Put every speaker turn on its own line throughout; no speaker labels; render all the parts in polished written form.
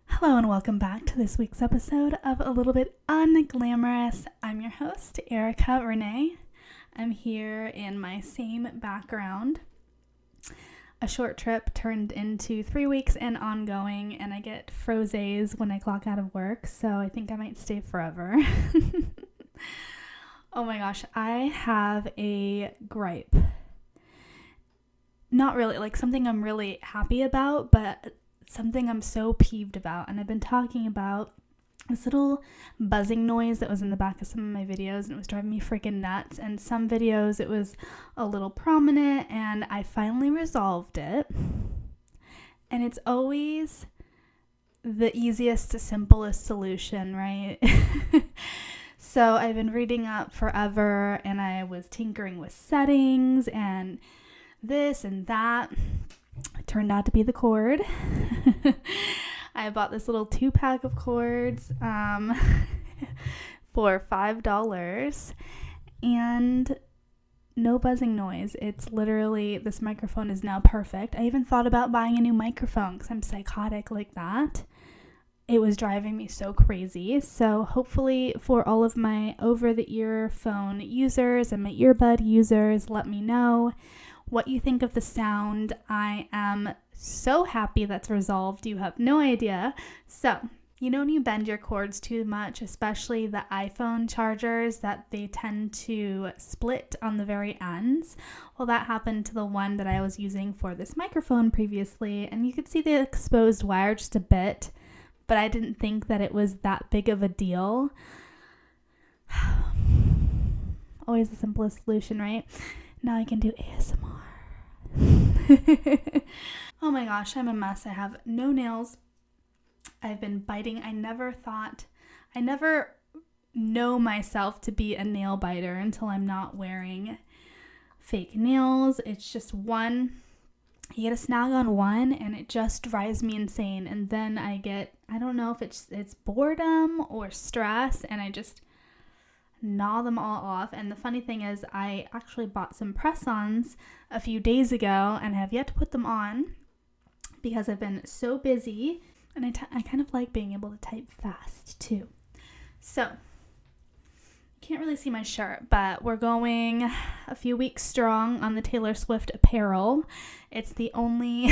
Hello and welcome back to this week's episode of A Little Bit Unglamorous. I'm your host, Erica Renee. I'm here in my same background. A short trip turned into 3 weeks and ongoing, and I get frozes when I clock out of work, so I think I might stay forever. Oh my gosh, I have a gripe. Not really, like something I'm really happy about, but something I'm so peeved about. And I've been talking about this little buzzing noise that was in the back of some of my videos, and it was driving me freaking nuts. And some videos it was a little prominent, and I finally resolved it. And it's always the easiest, simplest solution, right? So I've been reading up forever, and I was tinkering with settings and this and that. It turned out to be the cord. I bought this little 2-pack of cords for $5, and no buzzing noise. It's literally, this microphone is now perfect. I even thought about buying a new microphone because I'm psychotic like that. It was driving me so crazy. So hopefully for all of my over-the-ear phone users and my earbud users, let me know what you think of the sound. I am so happy that's resolved. You have no idea. So, you know when you bend your cords too much, especially the iPhone chargers, that they tend to split on the very ends? Well, that happened to the one that I was using for this microphone previously, and you could see the exposed wire just a bit, but I didn't think that it was that big of a deal. Always the simplest solution, right? Now I can do ASMR. Oh my gosh, I'm a mess. I have no nails. I've been biting. I never know myself to be a nail biter until I'm not wearing fake nails. It's just one. You get a snag on one and it just drives me insane. And then I don't know if it's boredom or stress, and I just gnaw them all off. And the funny thing is, I actually bought some press-ons a few days ago and have yet to put them on because I've been so busy, and I kind of like being able to type fast too. So can't really see my shirt, but we're going a few weeks strong on the Taylor Swift apparel. It's the only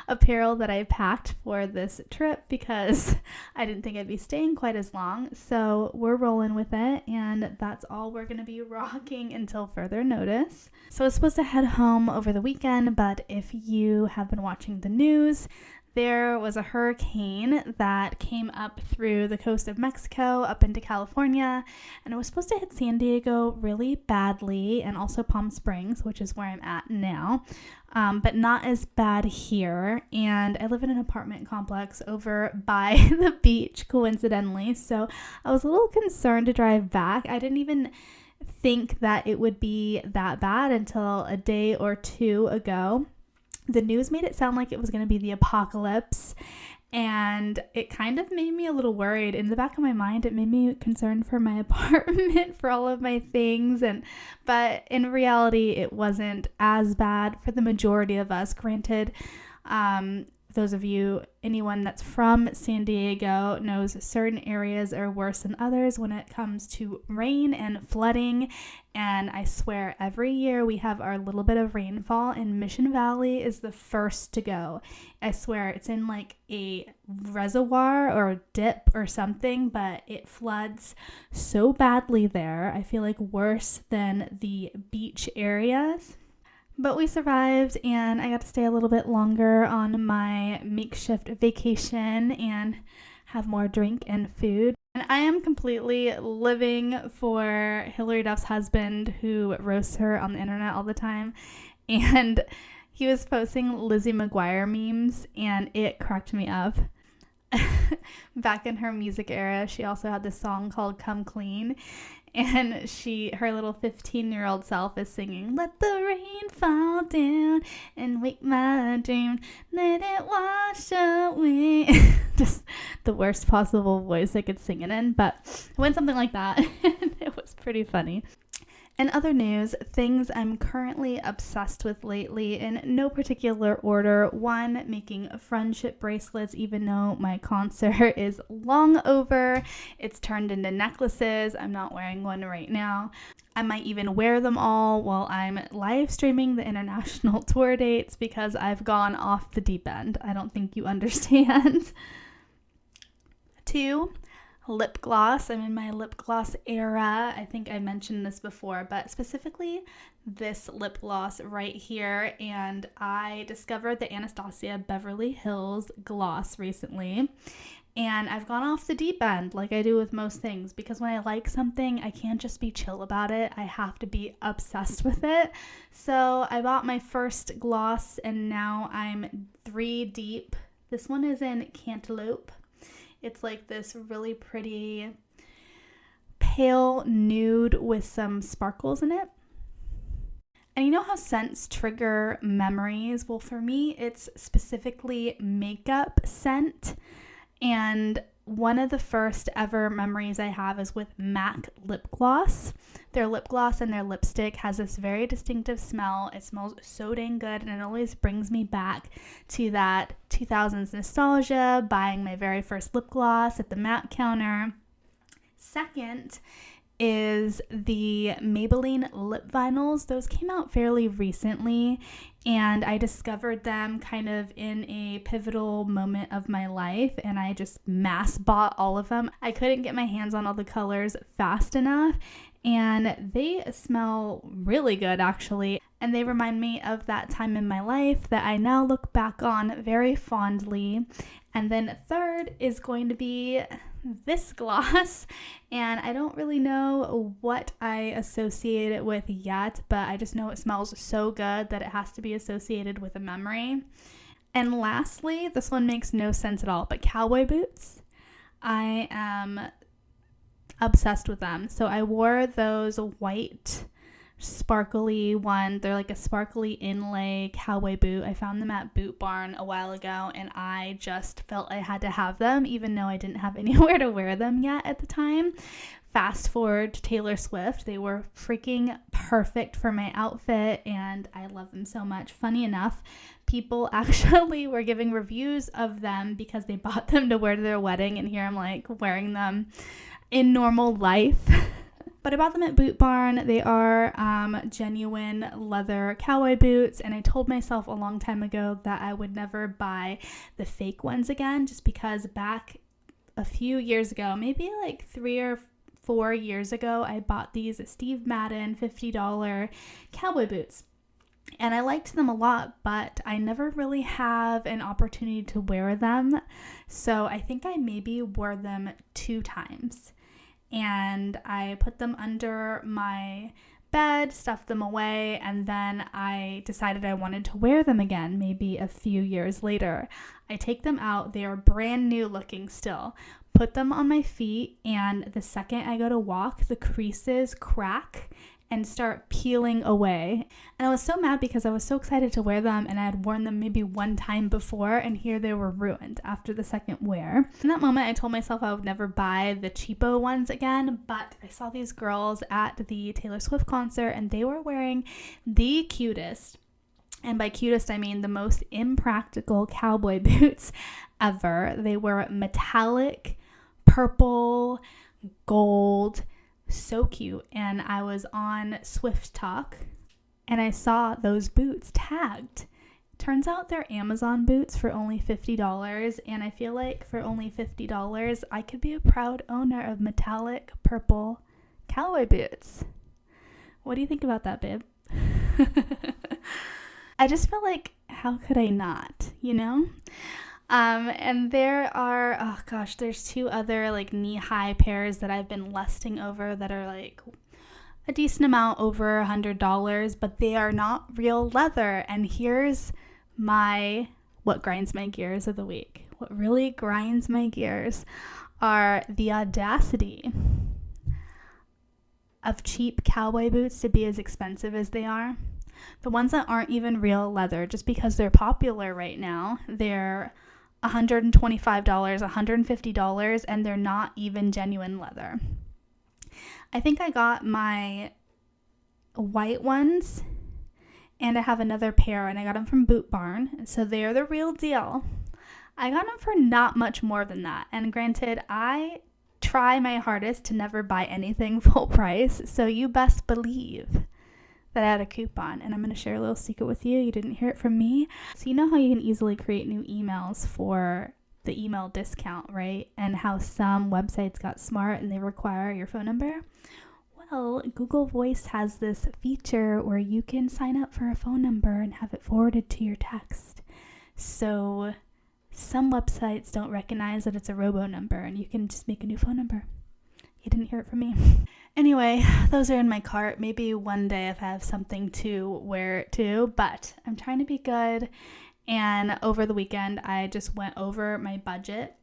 apparel that I packed for this trip because I didn't think I'd be staying quite as long. So we're rolling with it, and that's all we're going to be rocking until further notice. So I was supposed to head home over the weekend, but if you have been watching the news, there was a hurricane that came up through the coast of Mexico up into California, and it was supposed to hit San Diego really badly, and also Palm Springs, which is where I'm at now, but not as bad here. And I live in an apartment complex over by the beach, coincidentally, so I was a little concerned to drive back. I didn't even think that it would be that bad until a day or two ago. The news made it sound like it was going to be the apocalypse, and it kind of made me a little worried. In the back of my mind, it made me concerned for my apartment, for all of my things, but in reality, it wasn't as bad for the majority of us. Granted, those of you, anyone that's from San Diego knows certain areas are worse than others when it comes to rain and flooding. And I swear every year we have our little bit of rainfall, and Mission Valley is the first to go. I swear it's in like a reservoir or a dip or something, but it floods so badly there. I feel like worse than the beach areas. But we survived, and I got to stay a little bit longer on my makeshift vacation and have more drink and food. And I am completely living for Hillary Duff's husband, who roasts her on the internet all the time. And he was posting Lizzie McGuire memes, and it cracked me up. Back in her music era, she also had this song called Come Clean, and her little 15-year-old self is singing, "Let the rain fall down and wake my dream, let it wash away." Just the worst possible voice I could sing it in, but it went something like that. It was pretty funny. In other news, things I'm currently obsessed with lately in no particular order. One, making friendship bracelets, even though my concert is long over. It's turned into necklaces. I'm not wearing one right now. I might even wear them all while I'm live streaming the international tour dates because I've gone off the deep end. I don't think you understand. 2, lip gloss. I'm in my lip gloss era. I think I mentioned this before, but specifically this lip gloss right here. And I discovered the Anastasia Beverly Hills gloss recently. And I've gone off the deep end like I do with most things, because when I like something, I can't just be chill about it. I have to be obsessed with it. So I bought my first gloss and now I'm 3 deep. This one is in Cantaloupe. It's like this really pretty pale nude with some sparkles in it. And you know how scents trigger memories? Well, for me, it's specifically makeup scent. And one of the first ever memories I have is with MAC lip gloss. Their lip gloss and their lipstick has this very distinctive smell. It smells so dang good, and it always brings me back to that 2000s nostalgia, buying my very first lip gloss at the MAC counter. Second is the Maybelline lip vinyls. Those came out fairly recently, and I discovered them kind of in a pivotal moment of my life, and I just mass bought all of them. I couldn't get my hands on all the colors fast enough, and they smell really good actually, and they remind me of that time in my life that I now look back on very fondly. And then third is going to be this gloss, and I don't really know what I associate it with yet, but I just know it smells so good that it has to be associated with a memory. And lastly, this one makes no sense at all, but cowboy boots. I am obsessed with them. So I wore those white sparkly one. They're like a sparkly inlay cowboy boot. I found them at Boot Barn a while ago, and I just felt I had to have them, even though I didn't have anywhere to wear them yet at the time. Fast forward to Taylor Swift. They were freaking perfect for my outfit, and I love them so much. Funny enough, people actually were giving reviews of them because they bought them to wear to their wedding, and here I'm like wearing them in normal life. But I bought them at Boot Barn. They are genuine leather cowboy boots, and I told myself a long time ago that I would never buy the fake ones again, just because back a few years ago, maybe like 3 or 4 years ago, I bought these Steve Madden $50 cowboy boots. And I liked them a lot, but I never really have an opportunity to wear them. So I think I maybe wore them 2 times. And I put them under my bed, stuffed them away, and then I decided I wanted to wear them again maybe a few years later. I take them out. They are brand new looking still. Put them on my feet, and the second I go to walk, the creases crack and start peeling away. And I was so mad because I was so excited to wear them, and I had worn them maybe 1 time before, and here they were ruined after the second wear. In that moment, I told myself I would never buy the cheapo ones again, but I saw these girls at the Taylor Swift concert, and they were wearing the cutest, and by cutest I mean the most impractical cowboy boots ever. They were metallic, purple, gold, so cute. And I was on Swift Talk and I saw those boots tagged. Turns out they're Amazon boots for only $50, and I feel like for only $50 I could be a proud owner of metallic purple cowboy boots. What do you think about that, babe? I just felt like, how could I not, you know? And there are, oh gosh, there's 2 other like knee-high pairs that I've been lusting over that are like a decent amount over $100, but they are not real leather. And here's what grinds my gears of the week. What really grinds my gears are the audacity of cheap cowboy boots to be as expensive as they are. The ones that aren't even real leather, just because they're popular right now, they're $125, $150, and they're not even genuine leather. I think I got my white ones, and I have another pair, and I got them from Boot Barn, so they're the real deal. I got them for not much more than that, and granted, I try my hardest to never buy anything full price, so you best believe that I had a coupon. And I'm going to share a little secret with you. You didn't hear it from me. So you know how you can easily create new emails for the email discount, right? And how some websites got smart and they require your phone number? Well, Google Voice has this feature where you can sign up for a phone number and have it forwarded to your text. So some websites don't recognize that it's a robo number, and you can just make a new phone number. You didn't hear it from me. Anyway, those are in my cart. Maybe one day if I have something to wear it to, but I'm trying to be good. And over the weekend, I just went over my budget.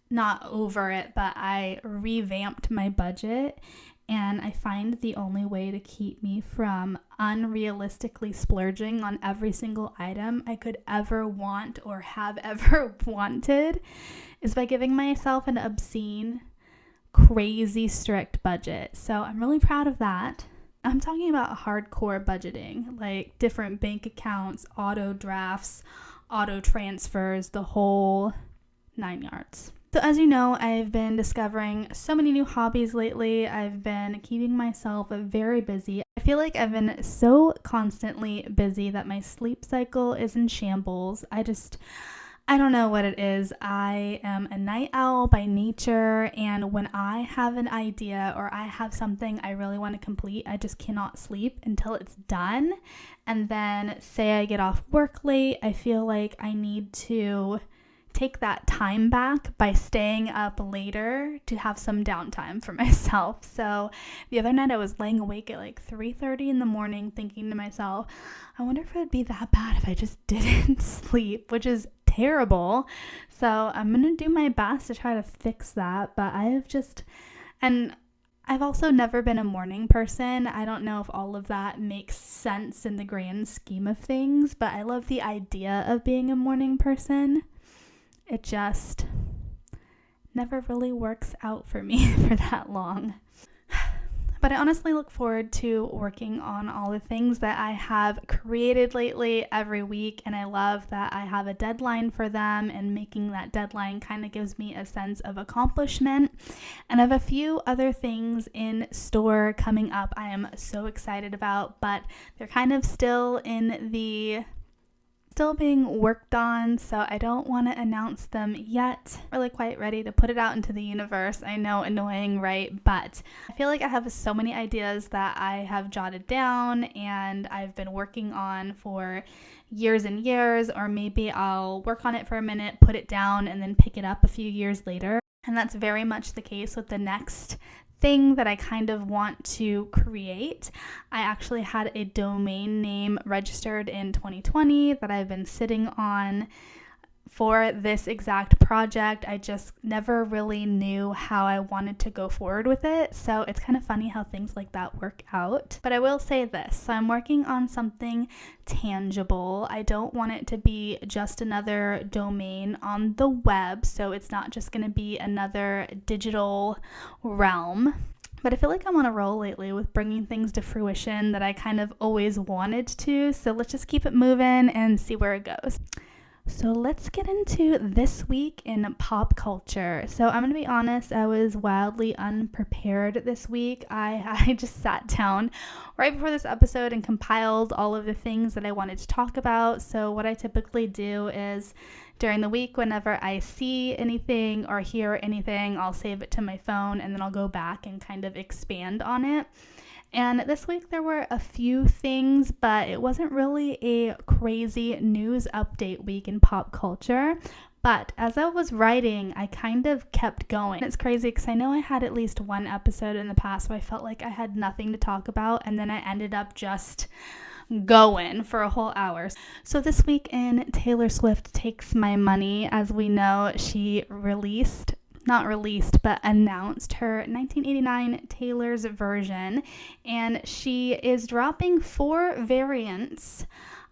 Not over it, but I revamped my budget. And I find the only way to keep me from unrealistically splurging on every single item I could ever want or have ever wanted is by giving myself an obscene, crazy strict budget. So I'm really proud of that. I'm talking about hardcore budgeting, like different bank accounts, auto drafts, auto transfers, the whole 9 yards. So as you know, I've been discovering so many new hobbies lately. I've been keeping myself very busy. I feel like I've been so constantly busy that my sleep cycle is in shambles. I don't know what it is. I am a night owl by nature, and when I have an idea or I have something I really want to complete, I just cannot sleep until it's done. And then say I get off work late, I feel like I need to take that time back by staying up later to have some downtime for myself. So the other night I was laying awake at like 3:30 in the morning thinking to myself, I wonder if it would be that bad if I just didn't sleep, which is terrible. So I'm going to do my best to try to fix that, but I've also never been a morning person. I don't know if all of that makes sense in the grand scheme of things, but I love the idea of being a morning person. It just never really works out for me for that long. But I honestly look forward to working on all the things that I have created lately every week, and I love that I have a deadline for them, and making that deadline kind of gives me a sense of accomplishment. And I have a few other things in store coming up I am so excited about, but they're kind of still being worked on, so I don't want to announce them yet. Really quite ready to put it out into the universe. I know, annoying, right? But I feel like I have so many ideas that I have jotted down and I've been working on for years and years, or maybe I'll work on it for a minute, put it down, and then pick it up a few years later. And that's very much the case with the next thing that I kind of want to create. I actually had a domain name registered in 2020 that I've been sitting on for this exact project. I just never really knew how I wanted to go forward with it. So it's kind of funny how things like that work out. But I will say this. So I'm working on something tangible. I don't want it to be just another domain on the web. So it's not just going to be another digital realm. But I feel like I'm on a roll lately with bringing things to fruition that I kind of always wanted to. So let's just keep it moving and see where it goes. So let's get into this week in pop culture. So I'm going to be honest, I was wildly unprepared this week. I just sat down right before this episode and compiled all of the things that I wanted to talk about. So what I typically do is during the week, whenever I see anything or hear anything, I'll save it to my phone and then I'll go back and kind of expand on it. And this week there were a few things, but it wasn't really a crazy news update week in pop culture. But as I was writing, I kind of kept going. It's crazy because I know I had at least one episode in the past where I felt like I had nothing to talk about, and then I ended up just going for a whole hour. So this week in Taylor Swift Takes My Money, as we know, she announced her 1989 Taylor's version, and she is dropping 4 variants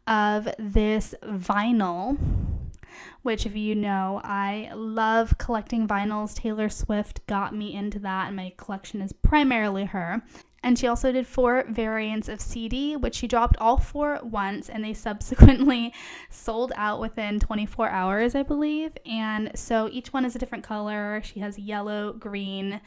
of this vinyl, which, if you know, I love collecting vinyls. Taylor Swift got me into that, and my collection is primarily her. And she also did 4 variants of CD, which she dropped all 4 at once, and they subsequently sold out within 24 hours, I believe. And so each one is a different color. She has yellow, green,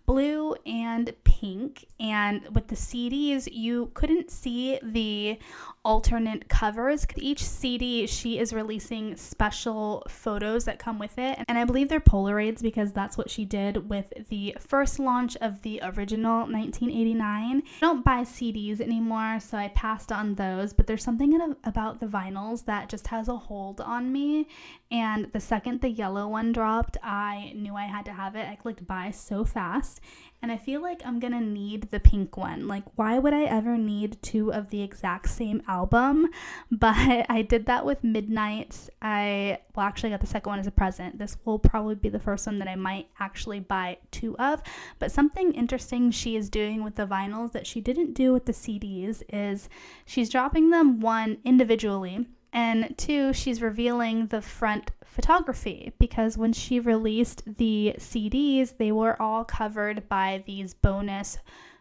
blue, and pink. And with the CDs, you couldn't see the alternate covers. Each CD, she is releasing special photos that come with it. And I believe they're Polaroids because that's what she did with the first launch of the original 1989. I don't buy CDs anymore, so I passed on those, but there's something about the vinyls that just has a hold on me. And the second the yellow one dropped, I knew I had to have it. I clicked buy so fast, and I feel like I'm gonna need the pink one. Like, why would I ever need 2 of the exact same album? But I did that with Midnight's. I actually got the second one as a present. This will probably be the first one that I might actually buy 2 of. But something interesting she is doing with the vinyls that she didn't do with the CDs is she's dropping them, 1, individually, and 2, she's revealing the front photography, because when she released the CDs, they were all covered by these bonus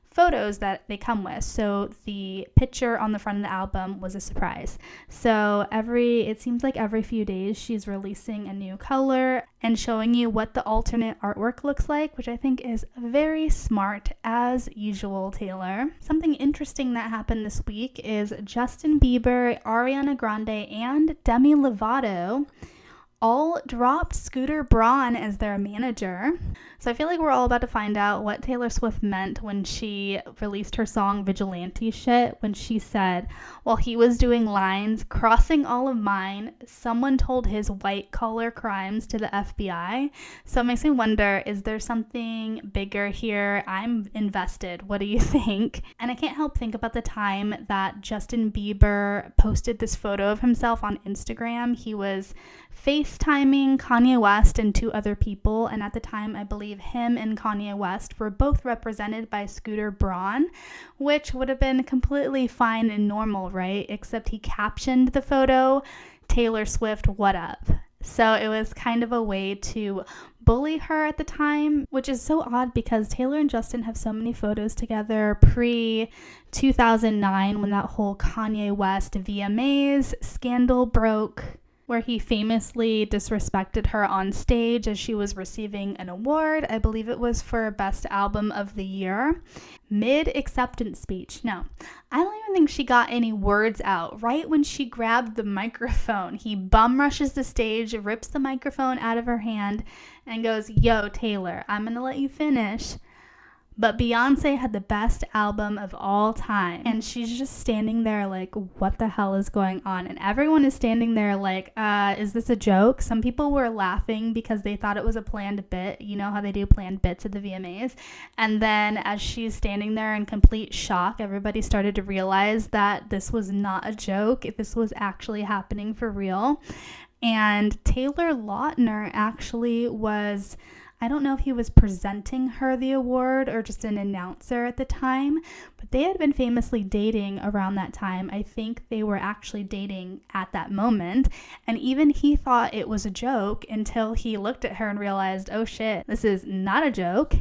photos that they come with. So the picture on the front of the album was a surprise. So it seems like every few days she's releasing a new color and showing you what the alternate artwork looks like, which I think is very smart as usual, Taylor. Something interesting that happened this week is Justin Bieber, Ariana Grande, and Demi Lovato all dropped Scooter Braun as their manager. So I feel like we're all about to find out what Taylor Swift meant when she released her song Vigilante Shit, when she said, while he was doing lines, crossing all of mine, someone told his white collar crimes to the FBI. So it makes me wonder, is there something bigger here? I'm invested. What do you think? And I can't help think about the time that Justin Bieber posted this photo of himself on Instagram. He was FaceTiming Kanye West and 2 other people, and at the time I believe him and Kanye West were both represented by Scooter Braun, which would have been completely fine and normal, right? Except he captioned the photo, Taylor Swift, what up? So it was kind of a way to bully her at the time, which is so odd because Taylor and Justin have so many photos together pre-2009 when that whole Kanye West VMAs scandal broke, where he famously disrespected her on stage as she was receiving an award. I believe it was for Best Album of the Year. Mid-acceptance speech. No, I don't even think she got any words out. Right when she grabbed the microphone, he bum rushes the stage, rips the microphone out of her hand, and goes, "Yo, Taylor, I'm gonna let you finish, but Beyonce had the best album of all time." And she's just standing there like, what the hell is going on? And everyone is standing there like, is this a joke? Some people were laughing because they thought it was a planned bit. You know how they do planned bits at the VMAs. And then as she's standing there in complete shock, everybody started to realize that this was not a joke. This was actually happening for real. And Taylor Lautner actually was, I don't know if he was presenting her the award or just an announcer at the time, but they had been famously dating around that time. I think they were actually dating at that moment, and even he thought it was a joke until he looked at her and realized, oh shit, this is not a joke.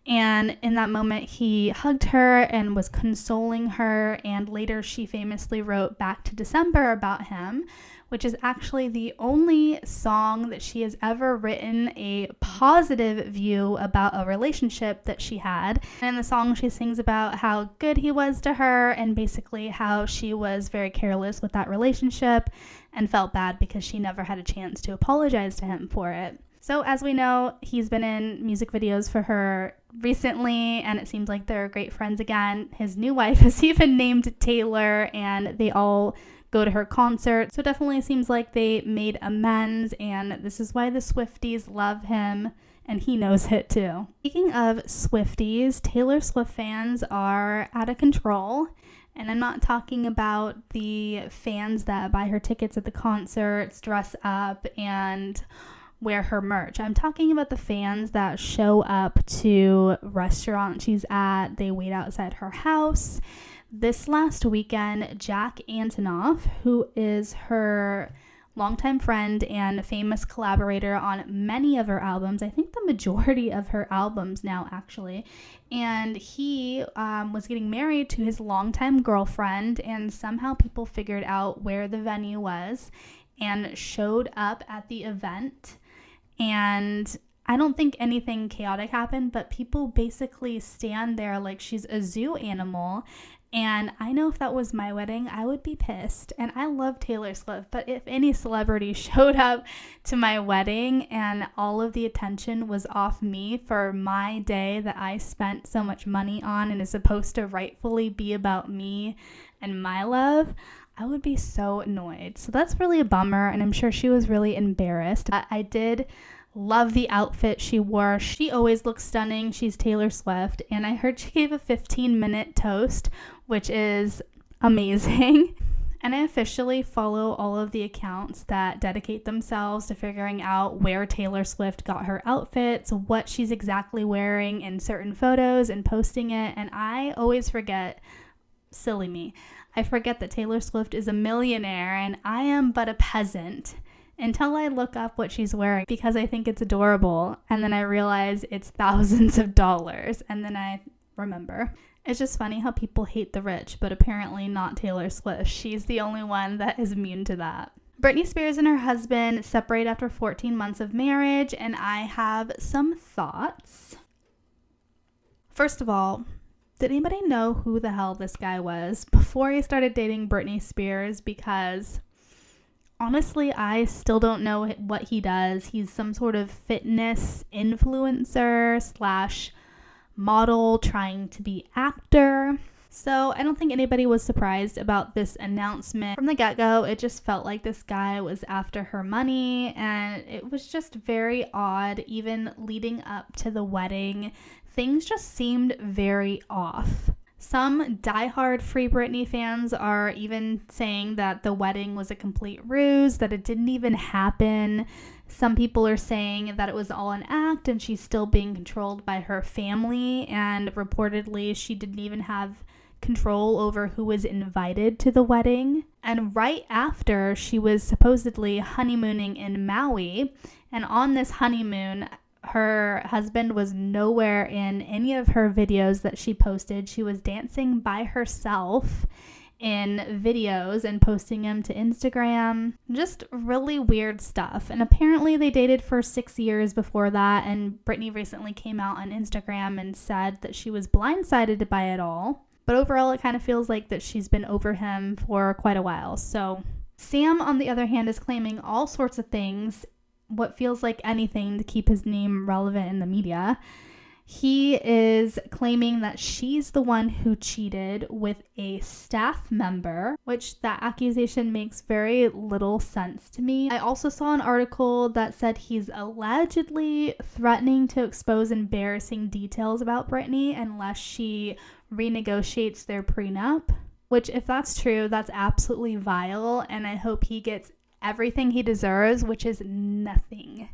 And in that moment, he hugged her and was consoling her, and later she famously wrote Back to December about him, which is actually the only song that she has ever written a positive view about a relationship that she had. And in the song, she sings about how good he was to her and basically how she was very careless with that relationship and felt bad because she never had a chance to apologize to him for it. So as we know, he's been in music videos for her recently, and it seems like they're great friends again. His new wife is even named Taylor, and they all go to her concert. So it definitely seems like they made amends, and this is why the Swifties love him, and he knows it too. Speaking of Swifties, Taylor Swift fans are out of control. And I'm not talking about the fans that buy her tickets at the concerts, dress up, and wear her merch. I'm talking about the fans that show up to restaurants she's at. They wait outside her house. This last weekend, Jack Antonoff, who is her longtime friend and famous collaborator on many of her albums. I think the majority of her albums now, actually. And he was getting married to his longtime girlfriend, and somehow people figured out where the venue was and showed up at the event. And I don't think anything chaotic happened, but people basically stand there like she's a zoo animal. And I know if that was my wedding, I would be pissed. And I love Taylor Swift, but if any celebrity showed up to my wedding and all of the attention was off me for my day that I spent so much money on and is supposed to rightfully be about me and my love, I would be so annoyed. So that's really a bummer, and I'm sure she was really embarrassed. I did love the outfit she wore. She always looks stunning. She's Taylor Swift. And I heard she gave a 15-minute toast, which is amazing. And I officially follow all of the accounts that dedicate themselves to figuring out where Taylor Swift got her outfits, what she's exactly wearing in certain photos, and posting it. And I always forget, silly me, I forget that Taylor Swift is a millionaire and I am but a peasant, until I look up what she's wearing because I think it's adorable, and then I realize it's thousands of dollars, and then I remember. It's just funny how people hate the rich, but apparently not Taylor Swift. She's the only one that is immune to that. Britney Spears and her husband separate after 14 months of marriage, and I have some thoughts. First of all, did anybody know who the hell this guy was before he started dating Britney Spears? Because honestly, I still don't know what he does. He's some sort of fitness influencer / model trying to be actor. So I don't think anybody was surprised about this announcement. From the get-go, it just felt like this guy was after her money, and it was just very odd. Even leading up to the wedding, things just seemed very off. Some diehard Free Britney fans are even saying that the wedding was a complete ruse, that it didn't even happen. Some people are saying that it was all an act and she's still being controlled by her family, and reportedly she didn't even have control over who was invited to the wedding. And right after, she was supposedly honeymooning in Maui, and on this honeymoon, her husband was nowhere in any of her videos that she posted. She was dancing by herself in videos and posting them to Instagram. Just really weird stuff. And apparently they dated for 6 years before that, and Britney recently came out on Instagram and said that she was blindsided by it all. But overall, it kind of feels like that she's been over him for quite a while. So Sam, on the other hand, is claiming all sorts of things, what feels like anything to keep his name relevant in the media. He is claiming that she's the one who cheated with a staff member, which that accusation makes very little sense to me. I also saw an article that said he's allegedly threatening to expose embarrassing details about Britney unless she renegotiates their prenup, which, if that's true, that's absolutely vile, and I hope he gets everything he deserves, which is nothing,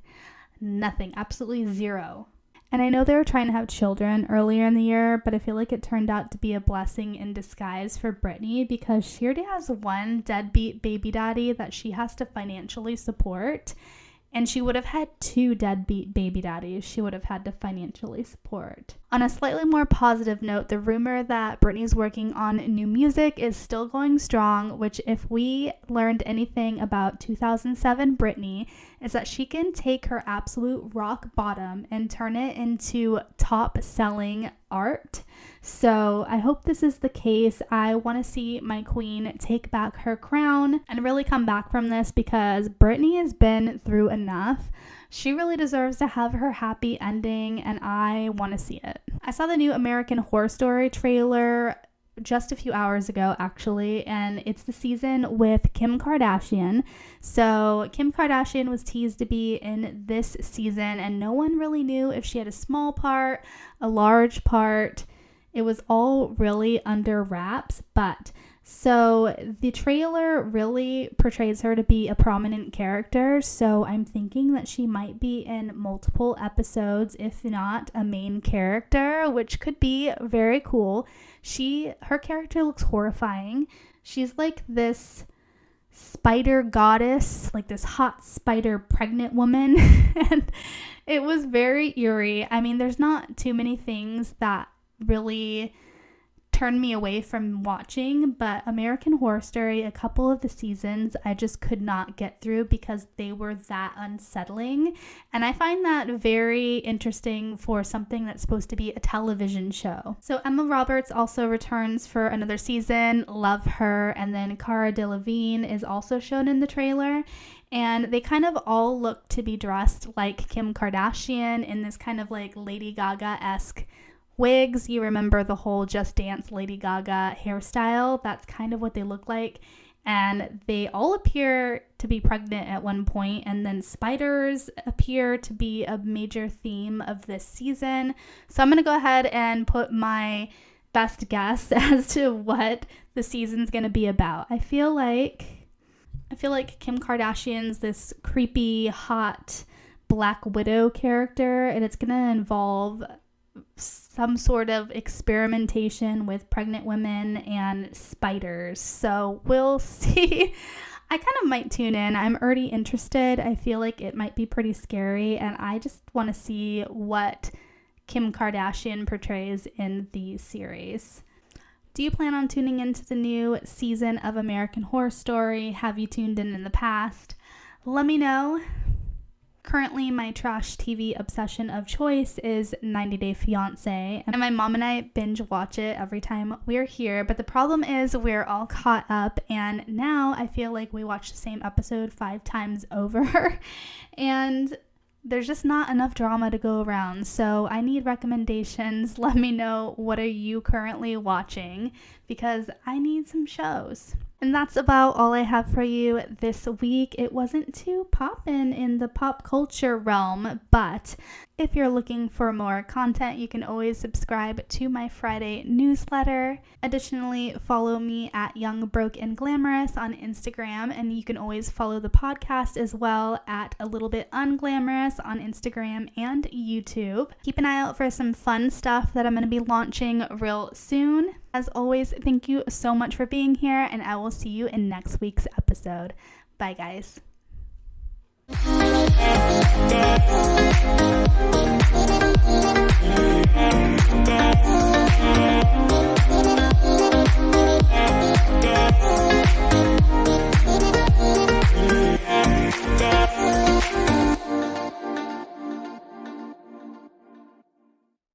absolutely zero. And I know they were trying to have children earlier in the year, but I feel like it turned out to be a blessing in disguise for Britney, because she already has one deadbeat baby daddy that she has to financially support, and she would have had 2 deadbeat baby daddies she would have had to financially support. On a slightly more positive note, the rumor that Britney's working on new music is still going strong, which, if we learned anything about 2007 Britney, is that she can take her absolute rock bottom and turn it into top-selling art. So I hope this is the case. I want to see my queen take back her crown and really come back from this, because Britney has been through enough. She really deserves to have her happy ending, and I want to see it. I saw the new American Horror Story trailer just a few hours ago, actually, and it's the season with Kim Kardashian. So Kim Kardashian was teased to be in this season, and no one really knew if she had a small part, a large part. It was all really under wraps, but so the trailer really portrays her to be a prominent character, so I'm thinking that she might be in multiple episodes, if not a main character, which could be very cool. Her character looks horrifying. She's like this spider goddess, like this hot spider pregnant woman. And it was very eerie. I mean, there's not too many things that really turned me away from watching, but American Horror Story, a couple of the seasons I just could not get through because they were that unsettling, and I find that very interesting for something that's supposed to be a television show. So Emma Roberts also returns for another season, love her, and then Cara Delevingne is also shown in the trailer, and they kind of all look to be dressed like Kim Kardashian in this kind of like Lady Gaga-esque wigs. You remember the whole Just Dance Lady Gaga hairstyle? That's kind of what they look like. And they all appear to be pregnant at one point, and then spiders appear to be a major theme of this season. So I'm going to go ahead and put my best guess as to what the season's going to be about. I feel like Kim Kardashian's this creepy, hot Black Widow character, and it's going to involve some sort of experimentation with pregnant women and spiders. So we'll see. I kind of might tune in. I'm already interested. I feel like it might be pretty scary, and I just want to see what Kim Kardashian portrays in the series. Do you plan on tuning into the new season of American Horror Story? Have you tuned in the past? Let me know. Currently, my trash TV obsession of choice is 90 Day Fiancé, and my mom and I binge watch it every time we're here, but the problem is we're all caught up, and now I feel like we watch the same episode 5 times over, and there's just not enough drama to go around, so I need recommendations. Let me know, what are you currently watching, because I need some shows. And that's about all I have for you this week. It wasn't too poppin' in the pop culture realm, but if you're looking for more content, you can always subscribe to my Friday newsletter. Additionally, follow me at Young, Broke, and Glamorous on Instagram, and you can always follow the podcast as well at A Little Bit Unglamorous on Instagram and YouTube. Keep an eye out for some fun stuff that I'm going to be launching real soon. As always, thank you so much for being here, and I will see you in next week's episode. Bye, guys.